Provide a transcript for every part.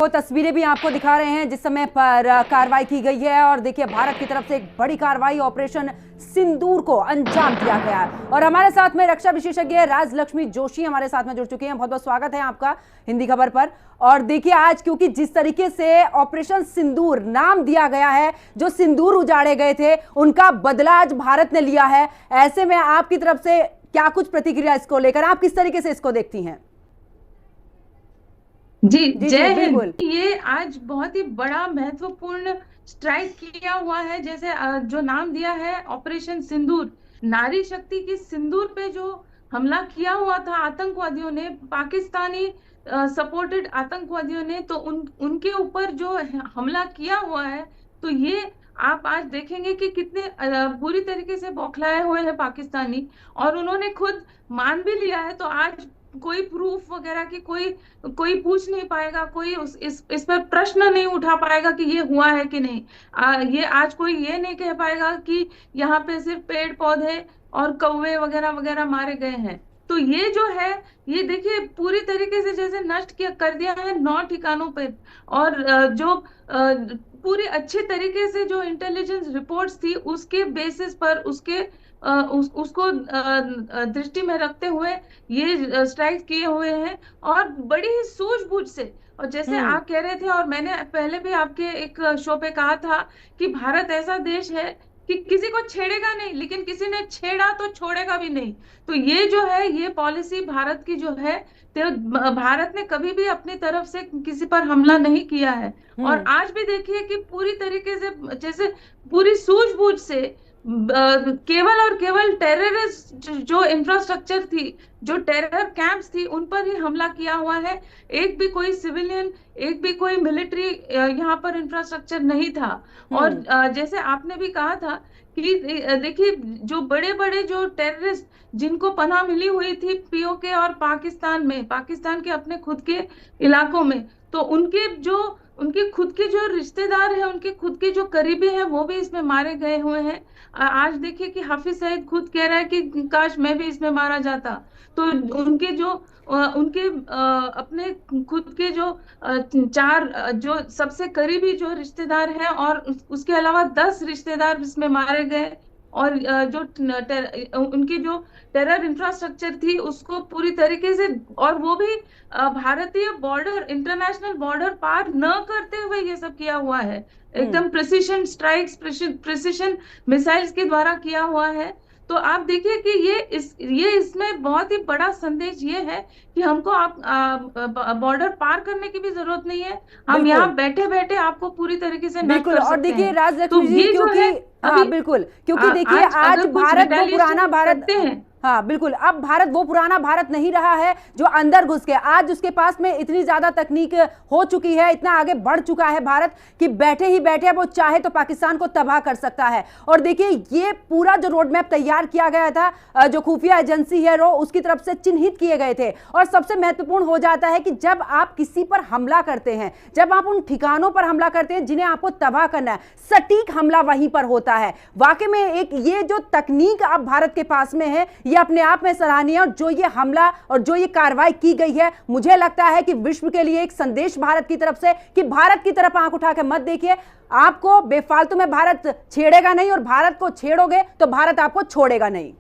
वो तस्वीरें भी आपको दिखा रहे हैं जिस समय पर कार्रवाई की गई है। और देखिए, भारत की तरफ से एक बड़ी कार्रवाई ऑपरेशन सिंदूर को अंजाम दिया गया है। और हमारे साथ में रक्षा विशेषज्ञ राजलक्ष्मी जोशी हमारे साथ में जुड़ चुके हैं। बहुत बहुत स्वागत है आपका हिंदी खबर पर। और देखिए, आज क्योंकि जिस तरीके से ऑपरेशन सिंदूर नाम दिया गया है, जो सिंदूर उजाड़े गए थे उनका बदला आज भारत ने लिया है। ऐसे में आपकी तरफ से क्या कुछ प्रतिक्रिया इसको लेकर, आप किस तरीके से इसको देखती हैं? जी जय बिल्कुल। हिंद। ये आज बहुत ही बड़ा महत्वपूर्ण स्ट्राइक किया हुआ है। जैसे जो नाम दिया है ऑपरेशन सिंदूर, नारी शक्ति की सिंदूर पे जो हमला किया हुआ था आतंकवादियों ने, पाकिस्तानी सपोर्टेड आतंकवादियों ने, तो उनके ऊपर जो हमला किया हुआ है, तो ये आप आज देखेंगे कि कितने बुरी तरीके से बौखलाए हुए हैं पाकिस्तानी। और उन्होंने खुद मान भी लिया है। तो आज कोई प्रूफ वगैरह की कोई कोई पूछ नहीं पाएगा, कोई इस पर प्रश्न नहीं उठा पाएगा कि ये हुआ है कि नहीं। ये आज कोई ये नहीं कह पाएगा कि यहाँ पे सिर्फ पेड़ पौधे और कौवे वगैरह वगैरह मारे गए हैं। तो ये जो है, ये देखिए पूरी तरीके से जैसे नष्ट किया कर दिया है 9 ठिकानों पे। और जो पूरी अच्छे तरीके से जो इंटेलिजेंस रिपोर्ट्स थी उसके बेसिस पर, उसको दृष्टि में रखते हुए ये स्ट्राइक किए हुए हैं। और बड़ी ही सूझबूझ से, और जैसे आप कह रहे थे और मैंने पहले भी आपके एक शो पे कहा था कि भारत ऐसा देश है कि किसी को छेड़ेगा नहीं, लेकिन किसी ने छेड़ा तो छोड़ेगा भी नहीं। तो ये जो है, ये पॉलिसी भारत की जो है, तो भारत ने कभी भी अपनी तरफ से किसी पर हमला नहीं किया है। और आज भी देखिए कि पूरी तरीके से, जैसे पूरी सूझबूझ से केवल और केवल टेररिस्ट जो इंफ्रास्ट्रक्चर थी, जो टेरर कैंप्स थी, उन पर ही हमला किया हुआ है। एक भी कोई सिविलियन, एक भी कोई मिलिट्री यहाँ पर इंफ्रास्ट्रक्चर नहीं था। और जैसे आपने भी कहा था कि देखिए, जो बड़े बड़े जो टेररिस्ट जिनको पनाह मिली हुई थी पीओके और पाकिस्तान में, पाकिस्तान के अपने खुद के इलाकों में, तो उनके खुद के जो रिश्तेदार हैं, उनके खुद के जो करीबी हैं, वो भी इसमें मारे गए हुए हैं। आज देखिए कि हाफिज सईद खुद कह रहा है कि काश मैं भी इसमें मारा जाता। तो उनके जो उनके अपने खुद के जो चार जो सबसे करीबी जो रिश्तेदार हैं, और उसके अलावा 10 रिश्तेदार इसमें मारे गए। और उनकी जो टेरर इंफ्रास्ट्रक्चर थी उसको पूरी तरीके से, और वो भी भारतीय बॉर्डर, इंटरनेशनल बॉर्डर पार न करते हुए ये सब किया हुआ है। एकदम प्रिसिशन स्ट्राइक्स, प्रिसिशन मिसाइल्स के द्वारा किया हुआ है। तो आप देखिए कि ये इसमें बहुत ही बड़ा संदेश ये है कि हमको आप बॉर्डर पार करने की भी जरूरत नहीं है। हम यहाँ बैठे बैठे आपको पूरी तरीके से नष्ट बिल्कुल। कर और सकते देखिए हैं। तो राजलक्ष्मी जी, ये जो क्योंकि है हाँ अभी बिल्कुल, क्योंकि देखिए आज अगर कुछ भारत वो रिटेलिएशन पुराना भारत, करते हैं। हाँ बिल्कुल, अब भारत वो पुराना भारत नहीं रहा है जो अंदर घुस के, आज उसके पास में इतनी ज्यादा तकनीक हो चुकी है, इतना आगे बढ़ चुका है भारत कि बैठे ही बैठे वो चाहे तो पाकिस्तान को तबाह कर सकता है। और देखिए, ये पूरा जो रोड मैप तैयार किया गया था, जो खुफिया एजेंसी है रो उसकी तरफ से चिन्हित किए गए थे। और सबसे महत्वपूर्ण हो जाता है कि जब आप किसी पर हमला करते हैं, जब आप उन ठिकानों पर हमला करते हैं जिन्हें आपको तबाह करना है, सटीक हमला वहीं पर होता है। वाकई में एक ये जो तकनीक अब भारत के पास में है, ये अपने आप में सराहनीय है। और जो ये हमला और जो ये कार्रवाई की गई है, मुझे लगता है कि विश्व के लिए एक संदेश भारत की तरफ से कि भारत की तरफ आंख उठा के मत देखिए। आपको बेफालतू में भारत छेड़ेगा नहीं, और भारत को छेड़ोगे तो भारत आपको छोड़ेगा नहीं।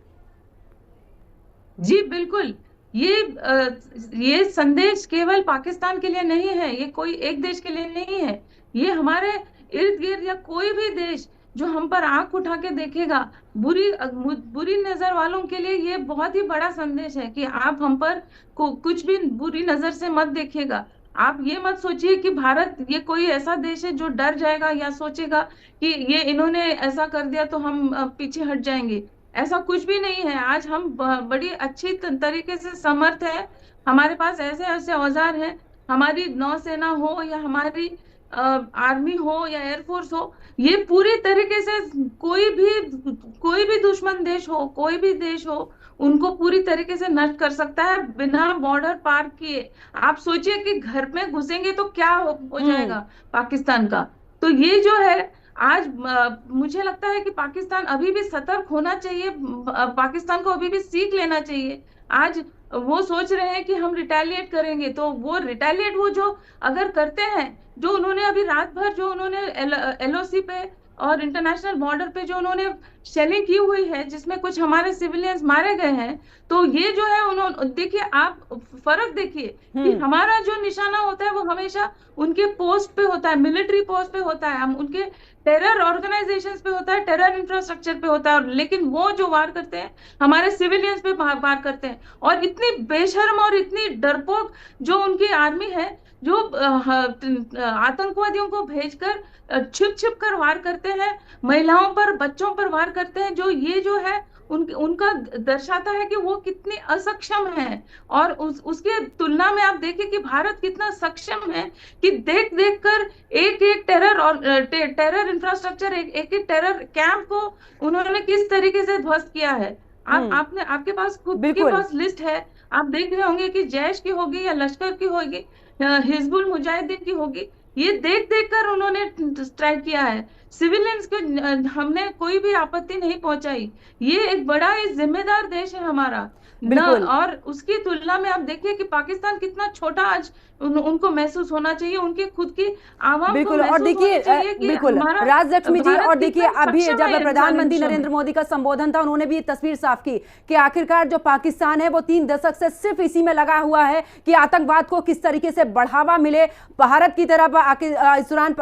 जी बिल्कुल। ये संदेश केवल पाकिस्तान के लिए नहीं है, ये कोई एक देश के लिए नहीं है। ये हमारे इर्द गिर्द या कोई भी देश जो हम पर आंख उठा के देखेगा, बुरी नजर वालों के लिए ये बहुत ही बड़ा संदेश है कि आप हम पर कुछ भी बुरी नजर से मत देखिएगा। आप ये मत सोचिए कि भारत ये कोई ऐसा देश है जो डर जाएगा या सोचेगा कि ये इन्होंने ऐसा कर दिया तो हम पीछे हट जाएंगे। ऐसा कुछ भी नहीं है। आज हम बड़ी अच्छी तरीके से समर्थ है। हमारे पास ऐसे ऐसे औजार हैं, हमारी नौसेना हो या हमारी आर्मी हो या एयरफोर्स हो, ये पूरी तरीके से कोई भी दुश्मन देश हो, कोई भी देश हो, उनको पूरी तरीके से नष्ट कर सकता है बिना बॉर्डर पार किए। आप सोचिए कि घर में घुसेंगे तो क्या हो जाएगा पाकिस्तान का। तो ये जो है आज, मुझे लगता है कि पाकिस्तान अभी भी सतर्क होना चाहिए, पाकिस्तान को अभी भी सीख लेना चाहिए। आज वो सोच रहे हैं कि हम रिटेलिएट करेंगे, तो वो रिटेलिएट वो जो अगर करते हैं, जो उन्होंने अभी रात भर जो उन्होंने एलओसी पे और इंटरनेशनल बॉर्डर पे जो उन्होंने शेलिंग की हुई है, जिसमें कुछ हमारे सिविलियंस मारे गए हैं, तो ये जो है उन्होंने, देखिए आप फर्क देखिए कि हम्म। हमारा जो निशाना होता है वो हमेशा उनके पोस्ट पे होता है, मिलिट्री पोस्ट पे होता है, हम उनके टेरर ऑर्गेनाइजेशंस पे होता है, टेरर इंफ्रास्ट्रक्चर पे होता है, लेकिन वो जो वार करते हैं हमारे सिविलियंस पे वार करते हैं। और इतनी बेशर्म और इतनी डरपोक जो उनकी आर्मी है, जो आतंकवादियों को भेजकर छिप छिप कर वार करते हैं, महिलाओं पर बच्चों पर वार करते हैं, जो ये जो है उनका दर्शाता है कि वो कितनी असक्षम है। और उसके तुलना में आप देखिए कि भारत कितना सक्षम है, कि देख देख कर एक एक टेरर और टेरर इंफ्रास्ट्रक्चर, एक एक टेरर कैंप को उन्होंने किस तरीके से ध्वस्त किया है। आपने, आपके पास खुद के बिल्कुल। पास लिस्ट है, आप देख रहे होंगे कि जैश की होगी या लश्कर की होगी, हिजबुल मुजाहिदीन की होगी, ये देख देख कर उन्होंने स्ट्राइक किया है। सिविलियंस को हमने कोई भी आपत्ति नहीं पहुंचाई। ये एक बड़ा ही जिम्मेदार देश है हमारा न। बिल्कुल। और उसकी तुलना में आप देखिए कि पाकिस्तान कितना छोटा आज उनको महसूस होना चाहिए, उनके खुद की आवाम को बिल्कुल। और महसूस देखिए होनी चाहिए कि बिल्कुल हमारा राजलक्ष्मी जी, और भारत देखिए कितना अभी सक्षम जब है प्रधानमंत्री विश्व नरेंद्र में। मोदी का संबोधन था, उन्होंने भी ये तस्वीर साफ की कि आखिरकार जो पाकिस्तान है वो 3 दशक से सिर्फ इसी में लगा हुआ है कि आतंकवाद को किस तरीके से बढ़ावा मिले, भारत की तरफ इस दौरान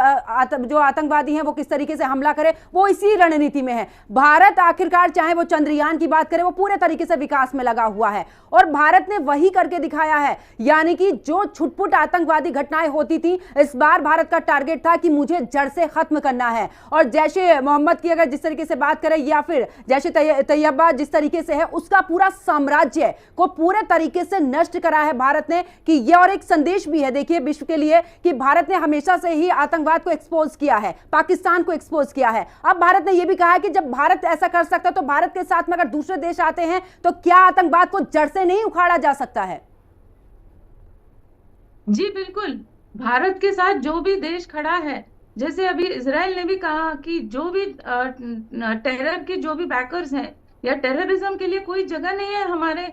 जो आतंकवादी हैं वो किस तरीके से हमला करे, वो इसी रणनीति में है। भारत आखिरकार चाहे वो चंद्रयान की बात करें, वो पूरे तरीके से विकास में लगा हुआ है और भारत ने वही करके दिखाया है। यानी कि जो छुटपुट आतंकवादी घटनाएं होती थी, इस बार भारत का टारगेट था कि मुझे जड़ से खत्म करना है। और जैशे मोहम्मद की अगर जिस तरीके से बात करें, या फिर जैशे तैयबा जिस तरीके से है, उसका पूरा साम्राज्य को पूरे तरीके से नष्ट करा है भारत ने। कि यह और एक संदेश भी है देखिए विश्व के लिए कि भारत ने हमेशा से ही आतंकवाद को एक्सपोज किया है, पाकिस्तान को एक्सपोज किया है। अब भारत ने यह भी कहा है कि जब भारत ऐसा कर सकता है तो भारत के साथ में अगर दूसरे देश आते हैं तो क्या आतंकवाद को जड़ से नहीं उखाड़ा जा सकता है? जी बिल्कुल, भारत के साथ जो भी देश खड़ा है, जैसे अभी इजराइल ने भी कहा कि जो भी टेरर के जो भी बैकर्स हैं, या टेररिज्म के लिए कोई जगह नहीं है हमारे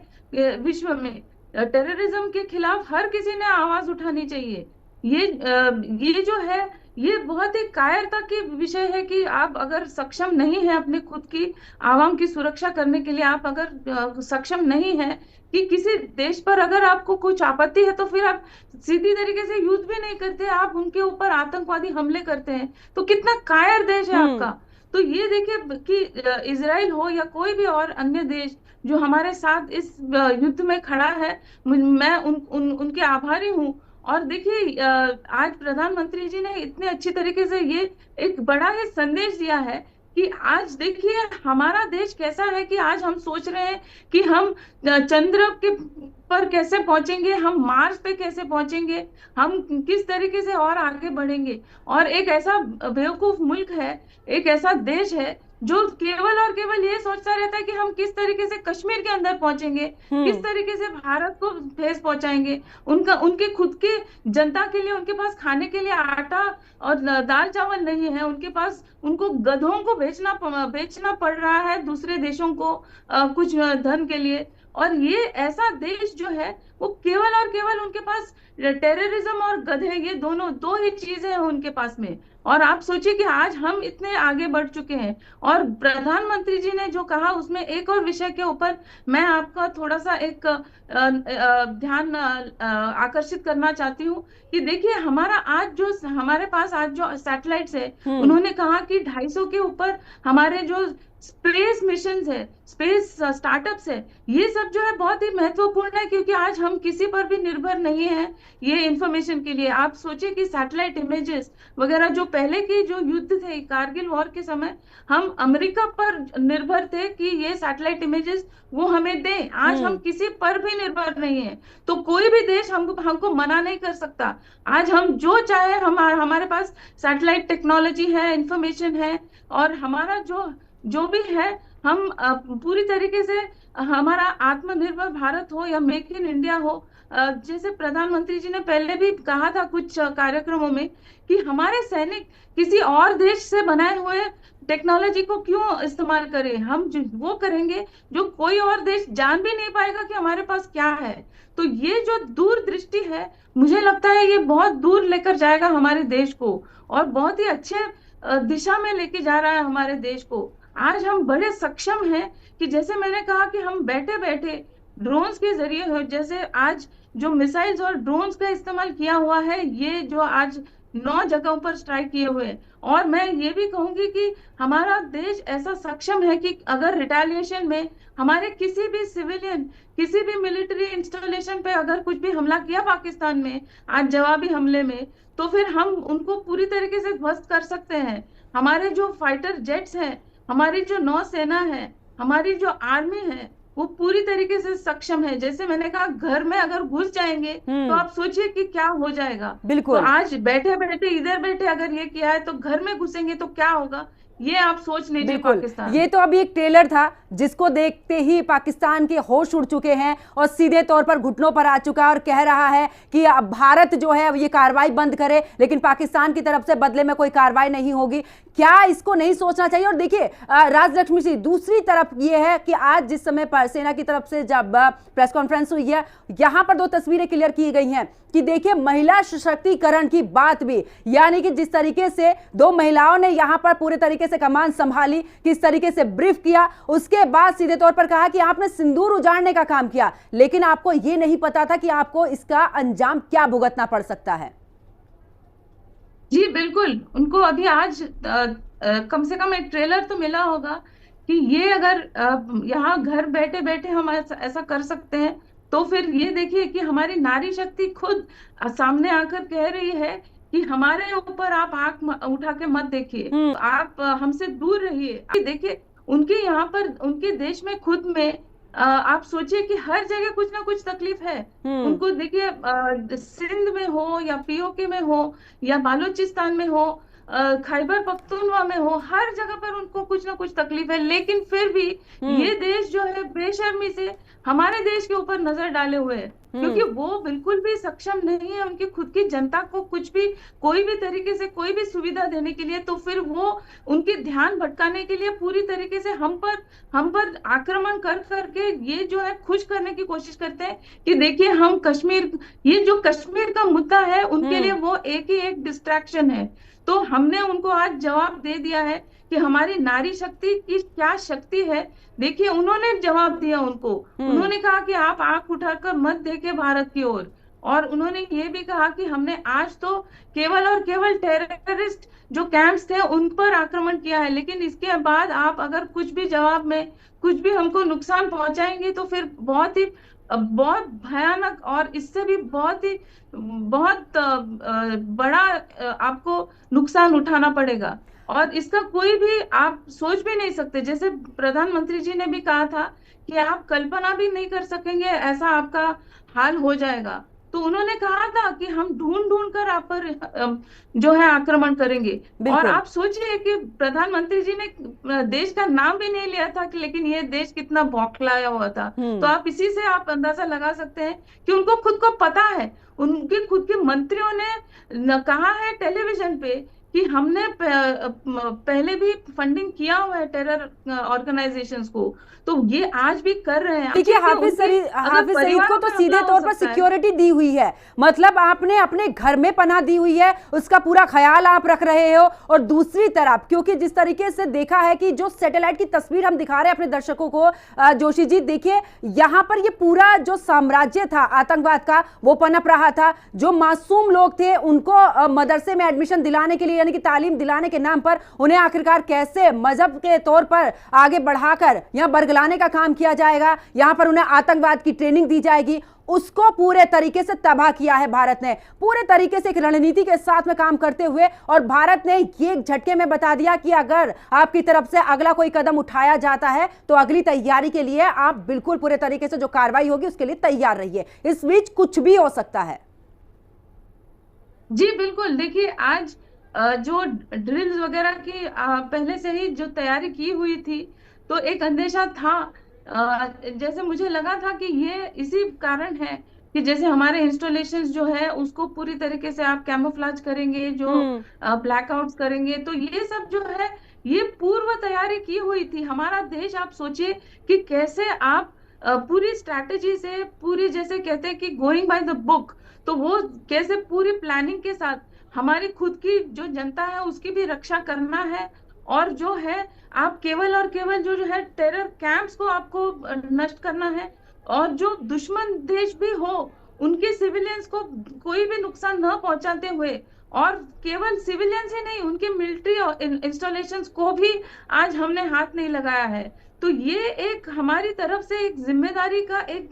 विश्व में। टेररिज्म के खिलाफ हर किसी ने आवाज उठानी चाहिए। ये जो है, ये बहुत ही कायरता की विषय है कि आप अगर सक्षम नहीं है अपने खुद की आवाम की सुरक्षा करने के लिए, आप अगर सक्षम नहीं है कि किसी देश पर अगर आपको कुछ आपत्ति है, तो फिर आप सीधी तरीके से युद्ध भी नहीं करते, आप उनके ऊपर आतंकवादी हमले करते हैं। तो कितना कायर देश है आपका। तो ये देखिए कि इजराइल हो या कोई भी और अन्य देश जो हमारे साथ इस युद्ध में खड़ा है, मैं उनके आभारी हूँ। और देखिए आज प्रधानमंत्री जी ने इतने अच्छी तरीके से ये एक बड़ा ही संदेश दिया है कि आज देखिए हमारा देश कैसा है, कि आज हम सोच रहे हैं कि हम चंद्र के पर कैसे पहुंचेंगे, हम मार्स पे कैसे पहुंचेंगे, हम किस तरीके से और आगे बढ़ेंगे। और एक ऐसा बेवकूफ मुल्क है, एक ऐसा देश है जो केवल और केवल ये सोचता रहता है कि हम किस तरीके से कश्मीर के अंदर पहुंचेंगे, किस तरीके से भारत को ठेस पहुंचाएंगे। उनके खुद के जनता के लिए, उनके पास खाने के लिए आटा और दाल चावल नहीं है, उनके पास, उनको गधों को बेचना पड़ रहा है दूसरे देशों को कुछ धन के लिए। और ये ऐसा देश जो है वो केवल और केवल उनके पास टेररिज्म और गधे, ये दोनों दो ही चीजें हैं उनके पास में। और आप सोचिए कि आज हम इतने आगे बढ़ चुके हैं। और प्रधानमंत्री जी ने जो कहा उसमें एक और विषय के ऊपर मैं आपका थोड़ा सा एक ध्यान आकर्षित करना चाहती हूँ कि देखिए हमारे पास आज जो सैटेलाइट्स है, उन्होंने कहा कि 250 के ऊपर हमारे जो स्पेस मिशन है, स्पेस स्टार्टअप्स है, ये सब जो है बहुत ही महत्वपूर्ण है, क्योंकि आज हम किसी पर भी निर्भर नहीं है ये इंफॉर्मेशन के लिए। आप सोचिए कि सैटेलाइट इमेजेस वगैरह, जो पहले के जो युद्ध थे कारगिल वॉर के समय, हम अमेरिका पर निर्भर थे कि ये सैटेलाइट इमेजेस वो हमें दें। आज हम किसी पर भी निर्भर नहीं है, तो कोई भी देश हमको मना नहीं कर सकता। आज हम जो चाहे, हमारे पास सैटेलाइट टेक्नोलॉजी है, इंफॉर्मेशन है, और हमारा जो भी है, हम पूरी तरीके से, हमारा आत्मनिर्भर भारत हो या मेक इन इंडिया हो, जैसे प्रधानमंत्री जी ने पहले भी कहा था कुछ कार्यक्रमों में कि हमारे सैनिक किसी और देश से बनाए हुए टेक्नोलॉजी को क्यों इस्तेमाल करें, हम वो करेंगे जो कोई और देश जान भी नहीं पाएगा कि हमारे पास क्या है। तो ये जो दूरदृष्टि है, मुझे लगता है ये बहुत दूर लेकर जाएगा हमारे देश को, और बहुत ही अच्छे दिशा में लेके जा रहा है हमारे देश को। आज हम बड़े सक्षम हैं कि जैसे मैंने कहा कि हम बैठे बैठे ड्रोन्स के जरिए जैसे आज जो मिसाइल्स और ड्रोन्स का इस्तेमाल किया हुआ है, ये जो आज 9 जगहों पर स्ट्राइक किए हुए हैं। और मैं ये भी कहूंगी कि हमारा देश ऐसा सक्षम है कि अगर रिटेलिएशन में हमारे किसी भी सिविलियन, किसी भी मिलिट्री इंस्टॉलेशन पे अगर कुछ भी हमला किया पाकिस्तान में आज जवाबी हमले में, तो फिर हम उनको पूरी तरीके से ध्वस्त कर सकते हैं। हमारे जो फाइटर जेट्स हैं, हमारी जो नौसेना है, हमारी जो आर्मी है, वो पूरी तरीके से सक्षम है। जैसे मैंने कहा, घर में अगर घुस जाएंगे तो आप सोचिए कि क्या हो जाएगा। तो बिल्कुल। आज बैठे बैठे इधर बैठे अगर ये किया है, तो घर में घुसेंगे तो क्या होगा, ये आप सोच लीजिए। बिल्कुल, पाकिस्तान ये तो अभी एक ट्रेलर था जिसको देखते ही पाकिस्तान के होश उड़ चुके हैं और सीधे तौर पर घुटनों पर आ चुका है और कह रहा है कि अब भारत जो है ये कार्रवाई बंद करे, लेकिन पाकिस्तान की तरफ से बदले में कोई कार्रवाई नहीं होगी। क्या इसको नहीं सोचना चाहिए? और देखिए राजलक्ष्मी जी, दूसरी तरफ ये है कि आज जिस समय पर सेना की तरफ से जब प्रेस कॉन्फ्रेंस हुई है, यहां पर 2 तस्वीरें क्लियर की गई हैं कि देखिए महिला सशक्तिकरण की बात भी, यानी कि जिस तरीके से 2 महिलाओं ने यहां पर पूरे तरीके से कमान संभाली, किस तरीके से ब्रीफ किया, उसके बाद सीधे तौर पर कहा कि आपने सिंदूर उजाड़ने का काम किया, लेकिन आपको यह नहीं पता था कि आपको इसका अंजाम क्या भुगतना पड़ सकता है। जी बिल्कुल, उनको अभी आज कम से कम एक ट्रेलर तो मिला होगा कि ये अगर यहाँ घर बैठे बैठे हम ऐसा कर सकते हैं, तो फिर ये देखिए कि हमारी नारी शक्ति खुद सामने आकर कह रही है कि हमारे ऊपर आप आंख उठा के मत देखिए, आप हमसे दूर रहिए। देखिए उनके यहाँ पर, उनके देश में खुद में आप सोचिए कि हर जगह कुछ ना कुछ तकलीफ है उनको। देखिए सिंध में हो या पीओके में हो या बालूचिस्तान में हो, खैबर पख्तूनख्वा में हो, हर जगह पर उनको कुछ ना कुछ तकलीफ है। लेकिन फिर भी ये देश जो है बेशर्मी से हमारे देश के ऊपर नजर डाले हुए है, क्योंकि वो बिल्कुल भी सक्षम नहीं है उनकी खुद की जनता को कुछ भी, कोई भी तरीके से कोई भी सुविधा देने के लिए। तो फिर वो उनके ध्यान भटकाने के लिए पूरी तरीके से हम पर आक्रमण कर करके ये जो है खुश करने की कोशिश करते हैं कि देखिए हम कश्मीर, ये जो कश्मीर का मुद्दा है उनके लिए वो एक ही एक डिस्ट्रैक्शन है। तो हमने उनको आज जवाब दे दिया है कि हमारी नारी शक्ति की क्या शक्ति है। देखिए उन्होंने जवाब दिया उनको, उन्होंने कहा कि आप आंख उठाकर मत देखे भारत की ओर, और उन्होंने ये भी कहा कि हमने आज तो केवल और केवल टेररिस्ट जो कैंप्स थे उन पर आक्रमण किया है, लेकिन इसके बाद आप अगर कुछ भी जवाब में कुछ भी हमको नुकसान पहुंचाएंगे तो फिर बहुत भयानक और इससे भी बहुत बड़ा आपको नुकसान उठाना पड़ेगा, और इसका कोई भी आप सोच भी नहीं सकते। जैसे प्रधानमंत्री जी ने भी कहा था कि आप कल्पना भी नहीं कर सकेंगे ऐसा आपका हाल हो जाएगा। तो उन्होंने कहा था कि हम ढूंढ ढूंढ कर आप पर जो है आक्रमण करेंगे। और आप सोचिए कि प्रधानमंत्री जी ने देश का नाम भी नहीं लिया था कि, लेकिन ये देश कितना बौखलाया हुआ था। तो आप इसी से आप अंदाजा लगा सकते हैं कि उनको खुद को पता है, उनके खुद के मंत्रियों ने कहा है टेलीविजन पे कि हमने पहले भी फंडिंग किया हुआ है टेरर ऑर्गेनाइजेशंस को, तो ये आज भी कर रहे हैं। देखिए हाफिज सईद को तो सीधे तौर पर सिक्योरिटी दी हुई है, मतलब आपने अपने घर में पनाह दी हुई है, उसका पूरा ख्याल आप रख रहे हो। और दूसरी तरफ क्योंकि जिस तरीके से देखा है कि जो सैटेलाइट की तस्वीर हम दिखा रहे हैं अपने दर्शकों को, जोशी जी देखिए यहाँ पर ये पूरा जो साम्राज्य था आतंकवाद का वो पनप रहा था। जो मासूम लोग थे उनको मदरसे में एडमिशन दिलाने के लिए, यानी कि तालीम दिलाने के नाम पर उन्हें आखिरकार कैसे मजहब के तौर पर आगे बढ़ाकर यहाँ बरगलाने का काम किया जाएगा, यहाँ पर उन्हें आतंकवाद की ट्रेनिंग दी जाएगी, उसको पूरे तरीके से तबाह किया है भारत ने, पूरे तरीके से एक रणनीति के साथ में काम करते हुए। और भारत ने ये झटके में बता दिया कि अगर आपकी तरफ से अगला कोई कदम उठाया जाता है तो अगली तैयारी के लिए आप बिल्कुल पूरे तरीके से जो कार्रवाई होगी उसके लिए तैयार रहिए, इस बीच कुछ भी हो सकता है। जी बिल्कुल, देखिए आज जो ड्रिल्स वगैरह की पहले से ही जो तैयारी की हुई थी, तो एक अंदेशा था, जैसे मुझे लगा था कि ये इसी कारण है कि जैसे हमारे इंस्टॉलेशंस जो है उसको पूरी तरीके से आप कैमोफ्लेज करेंगे, जो हम्म। ब्लैकआउट्स करेंगे, तो ये सब जो है ये पूर्व तैयारी की हुई थी। हमारा देश, आप सोचिए कि कैसे आप पूरी स्ट्रैटेजी से, पूरी जैसे कहते हैं कि गोइंग बाय द बुक, तो वो कैसे पूरी प्लानिंग के साथ हमारी खुद की जो जनता है उसकी भी रक्षा करना है। और जो है आप केवल और केवल जो है टेरर कैंप्स को आपको नष्ट करना है, और जो दुश्मन देश भी हो उनके सिविलियंस को कोई भी नुकसान न पहुंचाते हुए, और केवल सिविलियंस ही नहीं उनके मिलिट्री इंस्टॉलेशंस को भी आज हमने हाथ नहीं लगाया है। तो ये एक हमारी तरफ से एक जिम्मेदारी का एक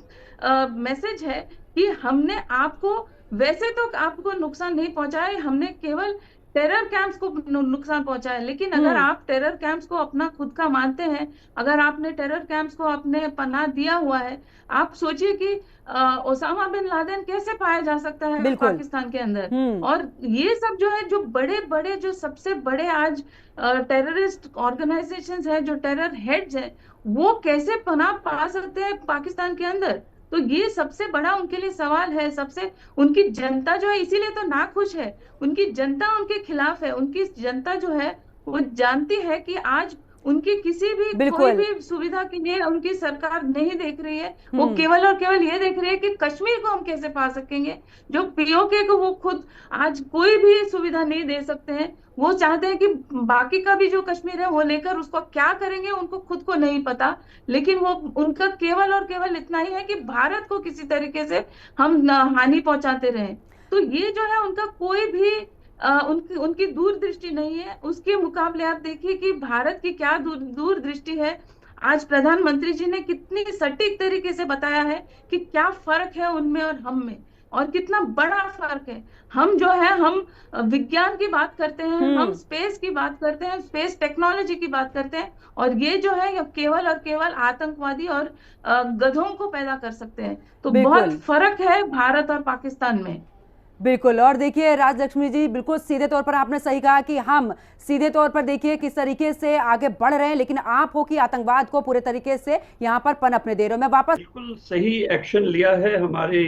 मैसेज है कि हमने आपको, वैसे तो आपको नुकसान नहीं पहुंचाया, हमने केवल टेरर कैंप्स को नुकसान पहुंचाया। लेकिन अगर हम्म। आप टेरर कैंप्स को अपना खुद का मानते हैं, अगर आपने टेरर कैंप्स को अपने पनाह दिया हुआ है, आप सोचिए कि ओसामा बिन लादेन कैसे पाया जा सकता है बिल्कुल। पाकिस्तान के अंदर। हम्म। और ये सब जो है, जो बड़े बड़े, जो सबसे बड़े आज टेररिस्ट ऑर्गेनाइजेशंस हैं, जो टेरर हेड्स हैं, वो कैसे पनाह पा सकते हैं पाकिस्तान के अंदर? तो ये सबसे बड़ा उनके लिए सवाल है। सबसे उनकी जनता जो है इसीलिए तो नाखुश है, उनकी जनता उनके खिलाफ है। उनकी जनता जो है वो जानती है कि आज उनकी किसी भी कोई बिल्कुल। भी सुविधा के लिए उनकी सरकार नहीं देख रही है। वो हम्म। केवल और केवल ये देख रही है कि कश्मीर को हम कैसे पा सकेंगे। जो पीओके को वो खुद आज कोई भी सुविधा नहीं दे सकते हैं, वो चाहते हैं कि बाकी का भी जो कश्मीर है वो लेकर उसको क्या करेंगे उनको खुद को नहीं पता। लेकिन वो उनका केवल और केवल इतना ही है कि भारत को किसी तरीके से हम हानि पहुंचाते रहें। तो ये जो है उनका कोई भी उनकी उनकी दूरदृष्टि नहीं है। उसके मुकाबले आप देखिए कि भारत की क्या दूरदृष्टि है। आज प्रधानमंत्री जी ने कितनी सटीक तरीके से बताया है कि क्या फर्क है उनमें और हम में, और कितना बड़ा फर्क है। हम जो है हम विज्ञान की बात करते हैं, हम हम्म। स्पेस की बात करते हैं, स्पेस टेक्नोलॉजी की बात करते हैं, और ये जो है ये केवल और केवल आतंकवादी और गधों को पैदा कर सकते हैं। तो बहुत बिल्कुल। फर्क है भारत और पाकिस्तान में। बिल्कुल। और देखिए राजलक्ष्मी जी, बिल्कुल सीधे तौर पर आपने सही कहा कि हम सीधे तौर पर देखिए किस तरीके से आगे बढ़ रहे हैं, लेकिन आप हो कि आतंकवाद को पूरे तरीके से यहाँ पर पनपने दे रहे हो। मैं वापस बिल्कुल सही एक्शन लिया है हमारी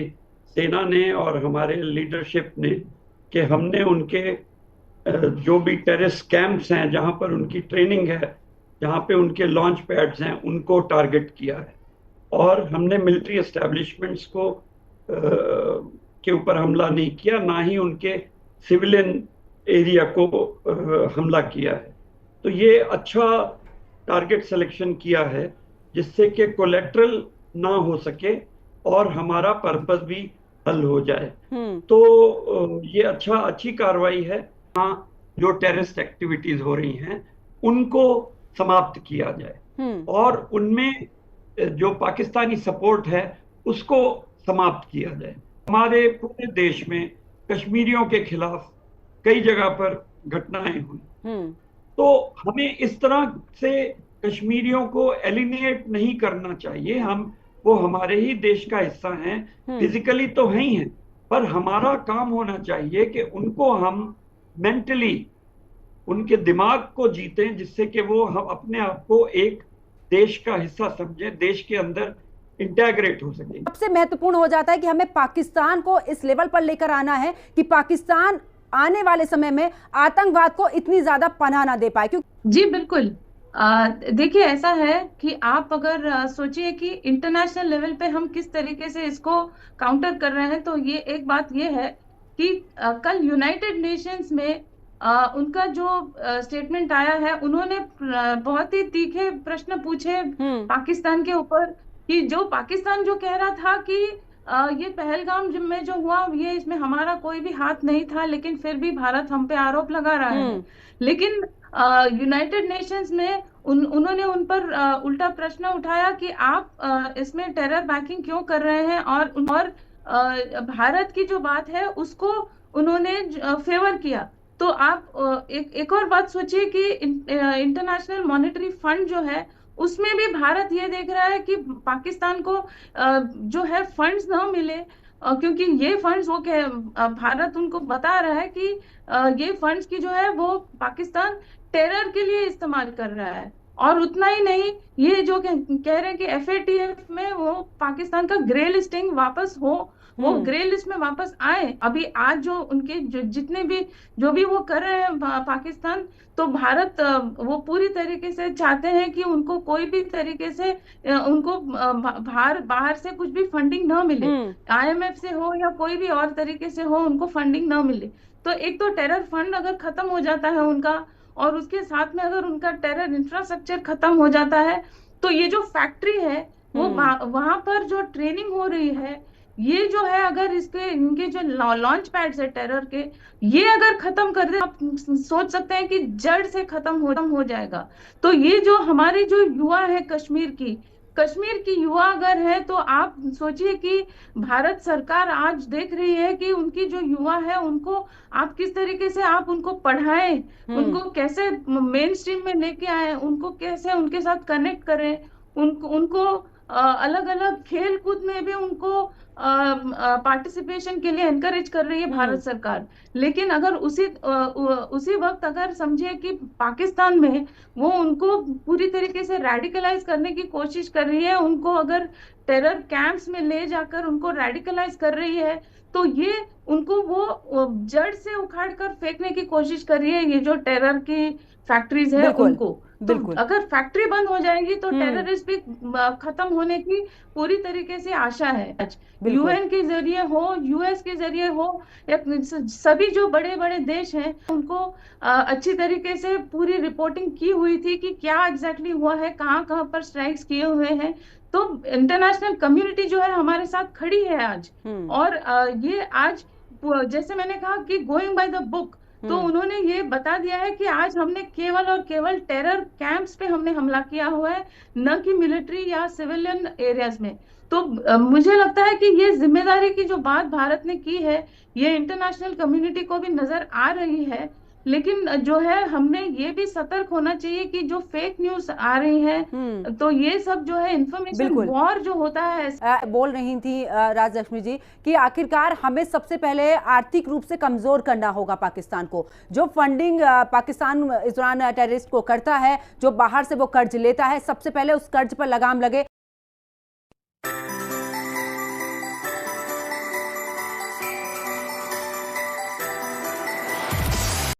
सेना ने और हमारे लीडरशिप ने कि हमने उनके जो भी टेररिस्ट कैंप्स हैं, जहां पर उनकी ट्रेनिंग है, जहां पे उनके लॉन्च पैड्स हैं, उनको टारगेट किया है। और हमने मिलिट्री एस्टेब्लिशमेंट्स को के ऊपर हमला नहीं किया, ना ही उनके सिविलियन एरिया को हमला किया है। तो ये अच्छा टारगेट सिलेक्शन किया है जिससे कि कोलेट्रल ना हो सके और हमारा पर्पस भी हल हो जाए। तो ये अच्छी कार्रवाई है। हाँ, जो टेररिस्ट एक्टिविटीज हो रही हैं उनको समाप्त किया जाए और उनमें जो पाकिस्तानी सपोर्ट है उसको समाप्त किया जाए। हमारे पूरे देश में कश्मीरियों के खिलाफ कई जगह पर घटनाएं हुई, तो हमें इस तरह से कश्मीरियों को एलिनेट नहीं करना चाहिए। वो हमारे ही देश का हिस्सा हैं, फिजिकली तो है ही हैं, पर हमारा काम होना चाहिए कि उनको हम मेंटली उनके दिमाग को जीतें, जिससे कि वो हम अपने आप को एक देश का हिस्सा समझें, देश के अंदर इंटेग्रेट हो सके। सबसे महत्वपूर्ण हो जाता है कि हमें पाकिस्तान को इस लेवल पर लेकर आना है कि पाकिस्तान आने वाले समय में आतंकवाद को इतनी ज्यादा पनाह ना दे पाए। क्योंकि जी बिल्कुल, देखिए ऐसा है कि आप अगर सोचिए कि इंटरनेशनल लेवल पे हम किस तरीके से इसको काउंटर कर रहे हैं, तो ये एक बात ये है कि कल यूनाइटेड नेशंस में उनका जो स्टेटमेंट आया है, उन्होंने बहुत ही तीखे प्रश्न पूछे पाकिस्तान के ऊपर, कि जो पाकिस्तान जो कह रहा था कि ये पहलगाम में जो हुआ ये इसमें हमारा कोई भी हाथ नहीं था, लेकिन फिर भी भारत हम पे आरोप लगा रहा है। लेकिन यूनाइटेड नेशंस में उन्होंने उन पर उल्टा प्रश्न उठाया कि आप इसमें टेरर बैकिंग क्यों कर रहे हैं, और भारत की जो बात है उसको उन्होंने फेवर किया। तो आप एक और बात सोचिए कि इंटरनेशनल मॉनेटरी फंड जो है उसमें भी भारत ये देख रहा है कि पाकिस्तान को जो है फंड्स ना मिले, क्योंकि ये फंड्स वो भारत उनको बता रहा है कि ये फंड्स की जो है वो पाकिस्तान टेरर के लिए इस्तेमाल कर रहा है। और उतना ही नहीं, ये जो कह रहे हैं कि FATF में वो पाकिस्तान का ग्रे लिस्टिंग वापस हो, वो ग्रे लिस्ट में वापस आए। अभी आज जो उनके जितने भी जो भी वो कर रहे हैं पाकिस्तान, तो भारत वो पूरी तरीके से चाहते हैं कि उनको कोई भी तरीके से उनको बाहर से कुछ भी फंडिंग ना मिले, IMF से हो या कोई भी और तरीके से हो, उनको फंडिंग ना मिले। तो एक तो टेरर फंड अगर खत्म हो जाता है उनका, और उसके साथ में अगर उनका टेरर इंफ्रास्ट्रक्चर खत्म हो जाता है, तो ये जो फैक्ट्री है वो वहां पर जो ट्रेनिंग हो रही है, ये जो है अगर इनके जो लॉन्च पैड्स है टेरर के, ये अगर खत्म कर दे, आप सोच सकते हैं कि जड़ से खत्म हो जाएगा। तो ये जो हमारे जो युवा है कश्मीर की युवा अगर है, तो आप सोचिए कि भारत सरकार आज देख रही है कि उनकी जो युवा है उनको आप किस तरीके से आप उनको पढ़ाएं, उनको कैसे मेन स्ट्रीम में लेके आए, उनको कैसे उनके साथ कनेक्ट करें, उनको अलग अलग खेल कूद में भी उनको पार्टिसिपेशन के लिए एनकरेज कर रही है भारत सरकार। लेकिन अगर उसी वक्त अगर समझिए कि पाकिस्तान में वो उनको पूरी तरीके से रेडिकलाइज करने की कोशिश कर रही है, उनको अगर टेरर कैंप्स में ले जाकर उनको रेडिकलाइज कर रही है, तो ये उनको वो जड़ से उखाड़ कर फेंकने की कोशिश कर रही है, ये जो टेरर की फैक्ट्रीज है उनको। तो अगर फैक्ट्री बंद हो जाएगी तो टेररिस्ट भी खत्म होने की पूरी तरीके से आशा है। UN के जरिए हो, US के जरिए हो, या सभी जो बड़े बड़े देश हैं उनको अच्छी तरीके से पूरी रिपोर्टिंग की हुई थी कि क्या एग्जैक्टली हुआ है, कहाँ कहाँ पर स्ट्राइक्स किए हुए हैं। तो इंटरनेशनल कम्युनिटी जो है हमारे साथ खड़ी है आज। और ये आज जैसे मैंने कहा कि गोइंग बाय द बुक, तो उन्होंने ये बता दिया है कि आज हमने केवल और केवल टेरर कैंप्स पे हमने हमला किया हुआ है, न कि मिलिट्री या सिविलियन एरियाज में। तो मुझे लगता है कि ये जिम्मेदारी की जो बात भारत ने की है, ये इंटरनेशनल कम्युनिटी को भी नजर आ रही है। लेकिन जो है हमने ये भी सतर्क होना चाहिए कि जो फेक न्यूज आ रही है, तो ये सब जो है इंफॉर्मेशन वॉर जो होता है। बोल रही थी राजलक्ष्मी जी कि आखिरकार हमें सबसे पहले आर्थिक रूप से कमजोर करना होगा पाकिस्तान को। जो फंडिंग पाकिस्तान इस दौरान टेररिस्ट को करता है, जो बाहर से वो कर्ज लेता है, सबसे पहले उस कर्ज पर लगाम लगे।